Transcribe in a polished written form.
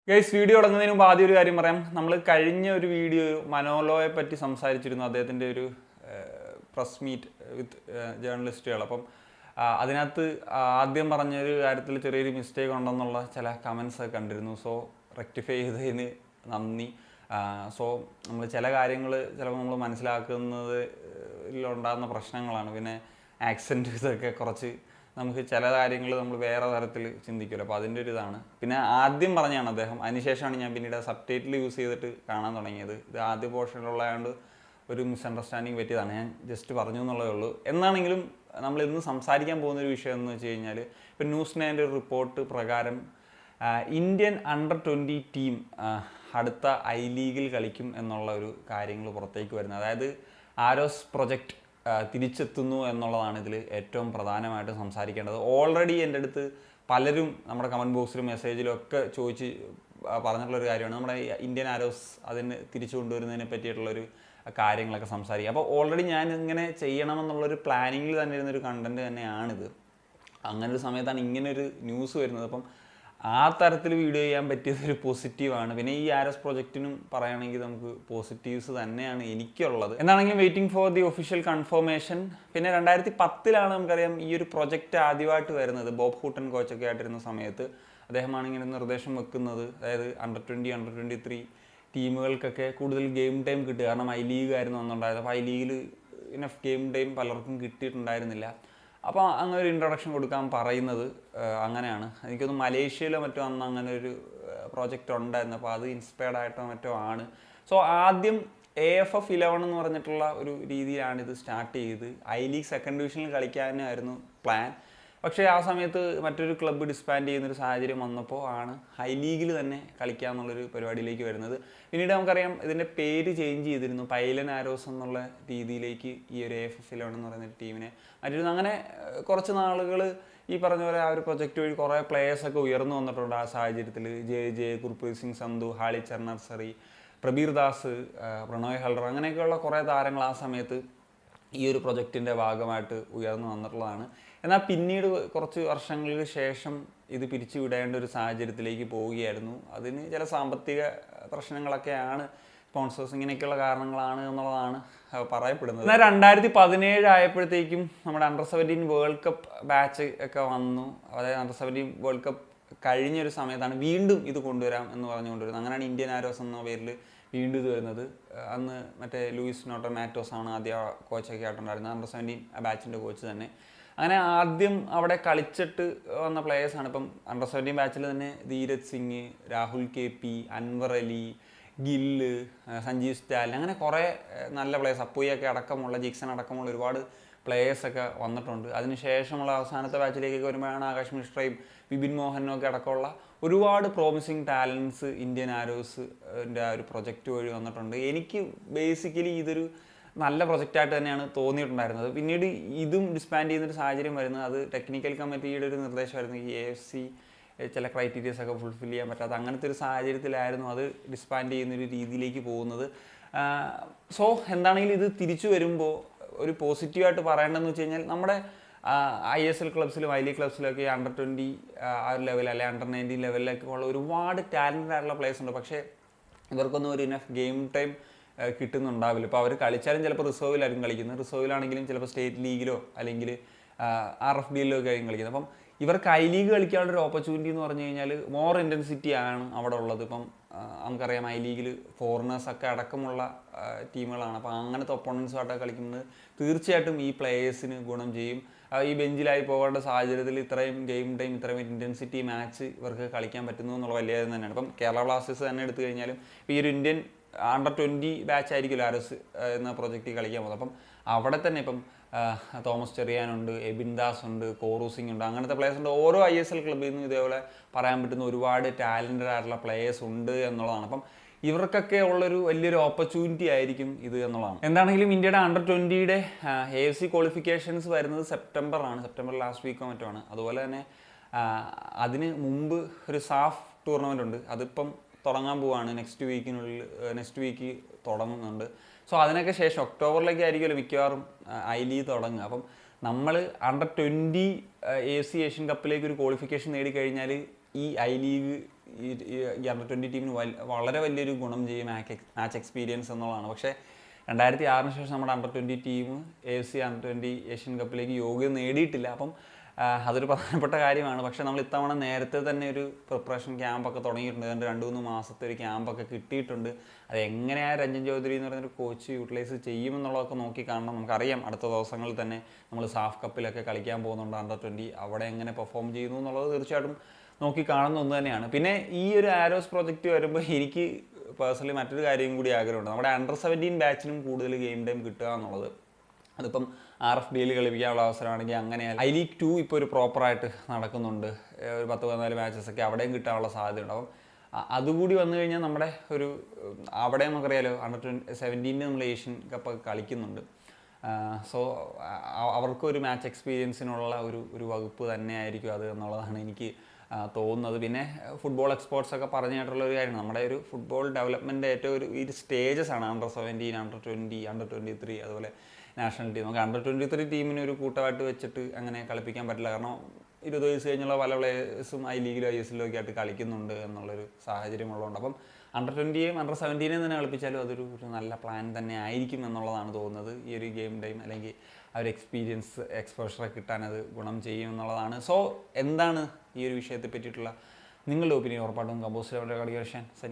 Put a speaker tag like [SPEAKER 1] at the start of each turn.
[SPEAKER 1] Guys video തുടങ്ങുന്നതിന് മുമ്പ് ആദ്യം ഒരു കാര്യം പറയാം. നമ്മൾ കഴിഞ്ഞ ഒരു വീഡിയോ മനോലോയെ പറ്റി സംസാരിച്ചിരുന്നു, അദ്ദേഹത്തിൻ്റെ ഒരു പ്രസ് മീറ്റ് വിത്ത് ജേർണലിസ്റ്റുകൾ. അപ്പം അതിനകത്ത് ആദ്യം പറഞ്ഞൊരു കാര്യത്തിൽ ചെറിയൊരു മിസ്റ്റേക്ക് ഉണ്ടെന്നുള്ള ചില കമൻസ് ഒക്കെ കണ്ടിരുന്നു. സോ റെക്ടിഫൈ ചെയ്തതിന് നന്ദി. സോ നമ്മൾ ചില കാര്യങ്ങൾ ചിലപ്പോൾ നമ്മൾ മനസ്സിലാക്കുന്നതിലുണ്ടാകുന്ന പ്രശ്നങ്ങളാണ്. പിന്നെ ആക്സെൻറ്റ് ഇതൊക്കെ കുറച്ച് നമുക്ക് ചില കാര്യങ്ങൾ നമ്മൾ വേറെ തരത്തിൽ ചിന്തിക്കുമല്ലോ, അപ്പോൾ അതിൻ്റെ ഒരു ഇതാണ്. പിന്നെ ആദ്യം പറഞ്ഞാണ് അദ്ദേഹം, അതിനുശേഷമാണ് ഞാൻ പിന്നീട് സബ് ടൈറ്റിൽ യൂസ് ചെയ്തിട്ട് കാണാൻ തുടങ്ങിയത്. ഇത് ആദ്യ പോർഷനിലുള്ളതുകൊണ്ട് ഒരു മിസ്അണ്ടർസ്റ്റാൻഡിങ് പറ്റിയതാണ്, ഞാൻ ജസ്റ്റ് പറഞ്ഞു എന്നുള്ളതേ ഉള്ളൂ. എന്നാണെങ്കിലും നമ്മൾ ഇന്ന് സംസാരിക്കാൻ പോകുന്നൊരു വിഷയം എന്ന് വെച്ച് കഴിഞ്ഞാൽ, ഇപ്പം ന്യൂസ് നയൻ്റെ ഒരു റിപ്പോർട്ട് പ്രകാരം ഇന്ത്യൻ അണ്ടർ-20 ടീം അടുത്ത ഐ ലീഗിൽ കളിക്കും എന്നുള്ള ഒരു കാര്യങ്ങൾ പുറത്തേക്ക് വരുന്നത്. അതായത് ആരോസ് പ്രൊജക്റ്റ് തിരിച്ചെത്തുന്നു എന്നുള്ളതാണ് ഇതിൽ ഏറ്റവും പ്രധാനമായിട്ട് സംസാരിക്കേണ്ടത്. ഓൾറെഡി എൻ്റെ അടുത്ത് പലരും നമ്മുടെ കമൻറ്റ് ബോക്സിലും മെസ്സേജിലും ഒക്കെ ചോദിച്ച് പറഞ്ഞിട്ടുള്ളൊരു കാര്യമാണ് നമ്മുടെ ഇന്ത്യൻ ആരോസ് അതിന് തിരിച്ചു കൊണ്ടുവരുന്നതിനെ പറ്റിയിട്ടുള്ളൊരു കാര്യങ്ങളൊക്കെ സംസാരിക്കുക. അപ്പോൾ ഓൾറെഡി ഞാൻ ഇങ്ങനെ ചെയ്യണമെന്നുള്ളൊരു പ്ലാനിങ്ങിൽ തന്നെ ഇരുന്നൊരു കണ്ടൻറ്റ് തന്നെയാണിത്. അങ്ങനെ ഒരു സമയത്താണ് ഇങ്ങനൊരു ന്യൂസ് വരുന്നത്. അപ്പം ആ തരത്തിൽ വീഡിയോ ചെയ്യാൻ പറ്റിയതൊരു പോസിറ്റീവാണ്. പിന്നെ ഈ ആരോസ് പ്രൊജക്റ്റിനും പറയുകയാണെങ്കിൽ നമുക്ക് പോസിറ്റീവ്സ് തന്നെയാണ് എനിക്കുള്ളത്. എന്താണെങ്കിലും waiting for the official confirmation. പിന്നെ 2010 നമുക്കറിയാം ഈ ഒരു പ്രൊജക്റ്റ് ആദ്യമായിട്ട് വരുന്നത്. ബോബ് ഹൂട്ടൻ കോച്ചൊക്കെ ആയിട്ടിരുന്ന സമയത്ത് അദ്ദേഹമാണ് ഇങ്ങനെ നിർദ്ദേശം വെക്കുന്നത്. അതായത് അണ്ടർ-20 അണ്ടർ-23 ടീമുകൾക്കൊക്കെ കൂടുതൽ ഗെയിം ടൈം കിട്ടുക. കാരണം ഐ ലീഗ് ആയിരുന്നു അന്നുണ്ടായത്. അപ്പോൾ ഐ ലീഗിൽ ഇനഫ് ഗെയിം ടൈം പലർക്കും കിട്ടിയിട്ടുണ്ടായിരുന്നില്ല. അപ്പോൾ അങ്ങനെ ഒരു ഇൻട്രൊഡക്ഷൻ കൊടുക്കാൻ പറയുന്നത് അങ്ങനെയാണ്. എനിക്കൊന്ന് മലേഷ്യയിലോ മറ്റോ അന്ന് അങ്ങനെ ഒരു പ്രോജക്റ്റ് ഉണ്ടായിരുന്നു. അപ്പോൾ അത് ഇൻസ്പയർഡ് ആയിട്ടോ മറ്റോ ആണ്. സോ ആദ്യം AFF 11 എന്ന് പറഞ്ഞിട്ടുള്ള ഒരു രീതിയിലാണ് ഇത് സ്റ്റാർട്ട് ചെയ്ത് ഐ ലീഗ് സെക്കൻഡ് ഡിവിഷനിൽ കളിക്കാനായിരുന്നു പ്ലാൻ. പക്ഷേ ആ സമയത്ത് മറ്റൊരു ക്ലബ്ബ് ഡിസ്ബാൻഡ് ചെയ്യുന്നൊരു സാഹചര്യം വന്നപ്പോൾ ആണ് ഐ ലീഗിൽ തന്നെ കളിക്കുക എന്നുള്ളൊരു പരിപാടിയിലേക്ക് വരുന്നത്. പിന്നീട് നമുക്കറിയാം ഇതിൻ്റെ പേര് ചേഞ്ച് ചെയ്തിരുന്നു, പൈലൻ ആരോസ് എന്നുള്ള രീതിയിലേക്ക് ഈ ഒരു AFF 11 എന്ന് പറയുന്ന ടീമിനെ മാറ്റിയിരുന്നു. അങ്ങനെ കുറച്ച് നാളുകൾ ഈ പറഞ്ഞ പോലെ ആ ഒരു പ്രൊജക്റ്റ് വഴി കുറേ പ്ലേയേഴ്സൊക്കെ ഉയർന്നു വന്നിട്ടുണ്ട്. ആ സാഹചര്യത്തിൽ JJ, ഗുർപ്രീത് സിംഗ് സന്ധു, ഹാളി ചർണർസറി, പ്രബീർ ദാസ്, പ്രണോയ് ഹൾഡർ, അങ്ങനെയൊക്കെയുള്ള കുറേ താരങ്ങൾ ആ സമയത്ത് ഈ ഒരു പ്രൊജക്റ്റിൻ്റെ ഭാഗമായിട്ട് ഉയർന്നു വന്നിട്ടുള്ളതാണ്. എന്നാൽ പിന്നീട് കുറച്ച് വർഷങ്ങൾക്ക് ശേഷം ഇത് പിരിച്ചുവിടേണ്ട ഒരു സാഹചര്യത്തിലേക്ക് പോവുകയായിരുന്നു. അതിന് ചില സാമ്പത്തിക പ്രശ്നങ്ങളൊക്കെയാണ്, സ്പോൺസേഴ്സ്, ഇങ്ങനെയൊക്കെയുള്ള കാരണങ്ങളാണ് എന്നുള്ളതാണ് പറയപ്പെടുന്നത്. എന്നാൽ 2017 ആയപ്പോഴത്തേക്കും നമ്മുടെ അണ്ടർ-17 വേൾഡ് കപ്പ് ബാച്ച് ഒക്കെ വന്നു. അതായത് അണ്ടർ-17 വേൾഡ് കപ്പ് കഴിഞ്ഞൊരു സമയത്താണ് വീണ്ടും ഇത് കൊണ്ടുവരാം എന്ന് പറഞ്ഞുകൊണ്ടുവരുന്നത്. അങ്ങനെയാണ് ഇന്ത്യൻ ആരോസ് എന്ന പേരിൽ വീണ്ടും ഇത് വരുന്നത്. അന്ന് മറ്റേ ലൂയിസ് നോട്ടർ മാറ്റോസ് ആണ് ആദ്യ കോച്ചൊക്കെ ആയിട്ടുണ്ടായിരുന്നത്, അണ്ടർ-17 ആ ബാച്ചിൻ്റെ കോച്ച് തന്നെ. അങ്ങനെ ആദ്യം അവിടെ കളിച്ചിട്ട് വന്ന പ്ലേയേഴ്സാണ്. ഇപ്പം അണ്ടർ-17 ബാച്ചിൽ തന്നെ ധീരജ് സിംഗ്, രാഹുൽ KP, അൻവർ അലി, ഗില്ല്, സഞ്ജീവ് സ്റ്റാലിൻ, അങ്ങനെ കുറേ നല്ല പ്ലേയേഴ്സ്, അപ്പുയൊക്കെ അടക്കമുള്ള, ജിക്സൺ അടക്കമുള്ള ഒരുപാട് പ്ലേയേഴ്സൊക്കെ വന്നിട്ടുണ്ട്. അതിനുശേഷമുള്ള അവസാനത്തെ ബാച്ചിലേക്കൊക്കെ വരുമ്പോഴാണ് ആകാശ് മിശ്രയും വിപിൻ മോഹനും ഒക്കെ അടക്കമുള്ള ഒരുപാട് പ്രോമിസിങ് ടാലൻസ് ഇന്ത്യൻ ആരോസിൻ്റെ ആ ഒരു പ്രൊജക്റ്റ് വഴി വന്നിട്ടുണ്ട്. എനിക്ക് ബേസിക്കലി ഇതൊരു നല്ല പ്രൊജക്റ്റായിട്ട് തന്നെയാണ് തോന്നിയിട്ടുണ്ടായിരുന്നത്. പിന്നീട് ഇതും ഡിസ്ബാൻഡ് ചെയ്യുന്നൊരു സാഹചര്യം വരുന്നത് അത് ടെക്നിക്കൽ കമ്മിറ്റിയുടെ ഒരു നിർദ്ദേശമായിരുന്നു. ഈ AFC ചില ക്രൈറ്റീരിയസൊക്കെ ഫുൾഫിൽ ചെയ്യാൻ പറ്റാത്ത അങ്ങനത്തെ ഒരു സാഹചര്യത്തിലായിരുന്നു അത് ഡിസ്ബാൻഡ് ചെയ്യുന്നൊരു രീതിയിലേക്ക് പോകുന്നത്. സോ എന്താണെങ്കിലും ഇത് തിരിച്ചു വരുമ്പോൾ ഒരു പോസിറ്റീവായിട്ട് പറയേണ്ടതെന്ന് വെച്ച് കഴിഞ്ഞാൽ നമ്മുടെ ISL ക്ലബ്സിലും ഐ ലീഗ് ക്ലബ്സിലൊക്കെ അണ്ടർ-20 ആ ഒരു ലെവൽ അല്ലെങ്കിൽ അണ്ടർ-19 ലെവലിലൊക്കെ ഉള്ള ഒരുപാട് ടാലൻറ്റഡ് ആയിട്ടുള്ള പ്ലേയേഴ്സ് ഉണ്ട്. പക്ഷേ ഇവർക്കൊന്നും ഒരു ഇനഫ് ഗെയിം ടൈം കിട്ടുന്നുണ്ടാവില്ല. ഇപ്പോൾ അവർ കളിച്ചാലും ചിലപ്പോൾ റിസർവിലായിരിക്കും കളിക്കുന്നത്. റിസർവിലാണെങ്കിലും ചിലപ്പോൾ സ്റ്റേറ്റ് ലീഗിലോ അല്ലെങ്കിൽ RFBL ഒക്കെ ആയിരിക്കും കളിക്കുന്നത്. അപ്പം ഇവർക്ക് ഐ ലീഗ് കളിക്കാനുള്ളൊരു ഓപ്പർച്യൂണിറ്റി എന്ന് പറഞ്ഞു കഴിഞ്ഞാൽ മോർ ഇൻറ്റൻസിറ്റി ആണ് അവിടെ ഉള്ളത്. ഇപ്പം നമുക്കറിയാം ഐ ലീഗിൽ ഫോറിനേഴ്സൊക്കെ അടക്കമുള്ള ടീമുകളാണ്. അപ്പോൾ അങ്ങനത്തെ ഒപ്പോണൻസുമായിട്ടൊക്കെ കളിക്കുന്നത് തീർച്ചയായിട്ടും ഈ പ്ലേയേഴ്സിന് ഗുണം ചെയ്യും. ഈ ബെഞ്ചിലായി പോകേണ്ട സാഹചര്യത്തിൽ ഇത്രയും ഗെയിം ടൈം, ഇത്രയും ഇൻറ്റൻസിറ്റി മാച്ച് ഇവർക്ക് കളിക്കാൻ പറ്റുന്നു എന്നുള്ള വലിയ കാര്യം തന്നെയാണ്. ഇപ്പം കേരള ബ്ലാസ്റ്റേഴ്സ് തന്നെ എടുത്തു കഴിഞ്ഞാലും ഇപ്പോൾ ഈ ഒരു ഇന്ത്യൻ അണ്ടർ-20 ബാച്ച് ആയിരിക്കുമല്ലോ ആരോസ് എന്ന പ്രൊജക്റ്റിൽ കളിക്കാൻ പോകുന്നത്. അപ്പം അവിടെ തന്നെ ഇപ്പം തോമസ് ചെറിയാനുണ്ട്, എബിൻ ദാസ് ഉണ്ട്, കോറു സിംഗ് ഉണ്ട്, അങ്ങനത്തെ പ്ലേയേഴ്സ് ഉണ്ട്. ഓരോ ISL ക്ലബ്ബിൽ നിന്നും ഇതേപോലെ പറയാൻ പറ്റുന്ന ഒരുപാട് ടാലൻറ്റഡ് ആയിട്ടുള്ള പ്ലേയേഴ്സ് ഉണ്ട് എന്നുള്ളതാണ്. അപ്പം ഇവർക്കൊക്കെ ഉള്ളൊരു വലിയൊരു ഓപ്പർച്യൂണിറ്റി ആയിരിക്കും ഇത് എന്നുള്ളതാണ്. എന്താണെങ്കിലും ഇന്ത്യയുടെ അണ്ടർ-20യുടെ AFC ക്വാളിഫിക്കേഷൻസ് വരുന്നത് സെപ്റ്റംബർ ലാസ്റ്റ് വീക്കോ മറ്റോ ആണ്. അതുപോലെ തന്നെ അതിന് മുമ്പ് ഒരു സാഫ് ടൂർണമെൻ്റ് ഉണ്ട്, അതിപ്പം തുടങ്ങാൻ പോവുകയാണ്. നെക്സ്റ്റ് വീക്ക് തുടങ്ങുന്നുണ്ട്. സോ അതിനൊക്കെ ശേഷം ഒക്ടോബറിലേക്ക് ആയിരിക്കുമല്ലോ മിക്കവാറും ഐ ലീഗ് തുടങ്ങുക. അപ്പം നമ്മൾ അണ്ടർ-20 AFC ഏഷ്യൻ കപ്പിലേക്ക് ഒരു ക്വാളിഫിക്കേഷൻ നേടിക്കഴിഞ്ഞാൽ ഈ ഐ ലീഗ് ഈ അണ്ടർ-20 ടീമിന് വളരെ വലിയൊരു ഗുണം ചെയ്യും മാച്ച് എക്സ്പീരിയൻസ് എന്നുള്ളതാണ്. പക്ഷേ 2006 ശേഷം നമ്മുടെ അണ്ടർ-20 ടീം AFC അണ്ടർ-20 ഏഷ്യൻ കപ്പിലേക്ക് യോഗ്യത നേടിയിട്ടില്ല. അപ്പം അതൊരു പ്രധാനപ്പെട്ട കാര്യമാണ്. പക്ഷേ നമ്മൾ ഇത്തവണ നേരത്തെ തന്നെ ഒരു പ്രിപ്പറേഷൻ ക്യാമ്പൊക്കെ തുടങ്ങിയിട്ടുണ്ട്. 2-3 മാസത്തെ ഒരു ക്യാമ്പൊക്കെ കിട്ടിയിട്ടുണ്ട്. അത് എങ്ങനെയാണ് രഞ്ജൻ ചൗധരി എന്ന് പറയുന്നൊരു കോച്ച് യൂട്ടിലൈസ് ചെയ്യുമെന്നുള്ളതൊക്കെ നോക്കി കാണണം. നമുക്കറിയാം അടുത്ത ദിവസങ്ങളിൽ തന്നെ നമ്മൾ സാഫ് കപ്പിലൊക്കെ കളിക്കാൻ പോകുന്നുണ്ട് അണ്ടർ-20. അവിടെ എങ്ങനെ പെർഫോം ചെയ്യുന്നു എന്നുള്ളത് തീർച്ചയായിട്ടും നോക്കി കാണുന്ന ഒന്ന് തന്നെയാണ്. പിന്നെ ഈ ഒരു ആരോസ് പ്രോജക്റ്റ് വരുമ്പോൾ എനിക്ക് പേഴ്സണലി മറ്റൊരു കാര്യം കൂടി ആഗ്രഹമുണ്ട്. നമ്മുടെ അണ്ടർ-17 ബാച്ചിനും കൂടുതൽ ഗെയിം ടൈം കിട്ടുക എന്നുള്ളത്. അതിപ്പം RFBയിൽ കളിപ്പിക്കാനുള്ള അവസരമാണെങ്കിൽ അങ്ങനെ. ഐ ലീഗ് 2 ഇപ്പോൾ ഒരു പ്രോപ്പറായിട്ട് നടക്കുന്നുണ്ട്. ഒരു 10-14 മാച്ചസൊക്കെ അവിടെയും കിട്ടാനുള്ള സാധ്യതയുണ്ട്. അപ്പം അതുകൂടി വന്നു കഴിഞ്ഞാൽ നമ്മുടെ ഒരു അവിടെ നമുക്കറിയാലോ അണ്ടർ-17 നമ്മൾ ഏഷ്യൻ കപ്പൊക്കെ കളിക്കുന്നുണ്ട്. സോ അവർക്കൊരു മാച്ച് എക്സ്പീരിയൻസിനുള്ള ഒരു വകുപ്പ് തന്നെ ആയിരിക്കും അത് എന്നുള്ളതാണ് എനിക്ക് തോന്നുന്നത്. പിന്നെ ഫുട്ബോൾ എക്സ്പേർട്സൊക്കെ പറഞ്ഞിട്ടുള്ള ഒരു കാര്യമാണ്, നമ്മുടെ ഒരു ഫുട്ബോൾ ഡെവലപ്മെൻറ്റ് ഏറ്റവും ഒരു സ്റ്റേജസ് ആണ് അണ്ടർ-17, അണ്ടർ-20, അണ്ടർ-23, അതുപോലെ നാഷണൽ ടീം. നമുക്ക് അണ്ടർ-23 ടീമിനെ ഒരു കൂട്ടമായിട്ട് വെച്ചിട്ട് അങ്ങനെ കളിപ്പിക്കാൻ പറ്റില്ല. കാരണം 20 വയസ്സ് കഴിഞ്ഞുള്ള പല പ്ലേയേഴ്സും ഐ ലീഗിലോ ISLO ഒക്കെ ആയിട്ട് കളിക്കുന്നുണ്ട് എന്നുള്ളൊരു സാഹചര്യം ഉള്ളതുകൊണ്ട് അപ്പം അണ്ടർ-20യും അണ്ടർ-17യും തന്നെ കളിപ്പിച്ചാലും അതൊരു നല്ല പ്ലാൻ തന്നെ ആയിരിക്കും എന്നുള്ളതാണ് തോന്നുന്നത്. ഈ ഒരു ഗെയിം ടൈം അല്ലെങ്കിൽ ആ ഒരു എക്സ്പീരിയൻസ് എക്സ്പോഷറൊക്കെ കിട്ടാൻ അത് ഗുണം ചെയ്യും എന്നുള്ളതാണ്. സോ എന്താണ് ഈ ഒരു വിഷയത്തെ പറ്റിയിട്ടുള്ള നിങ്ങളുടെ ഒപ്പീനിയൻ? ഉറപ്പായിട്ടും കമ്പോസ്റ്റ് കളി സനി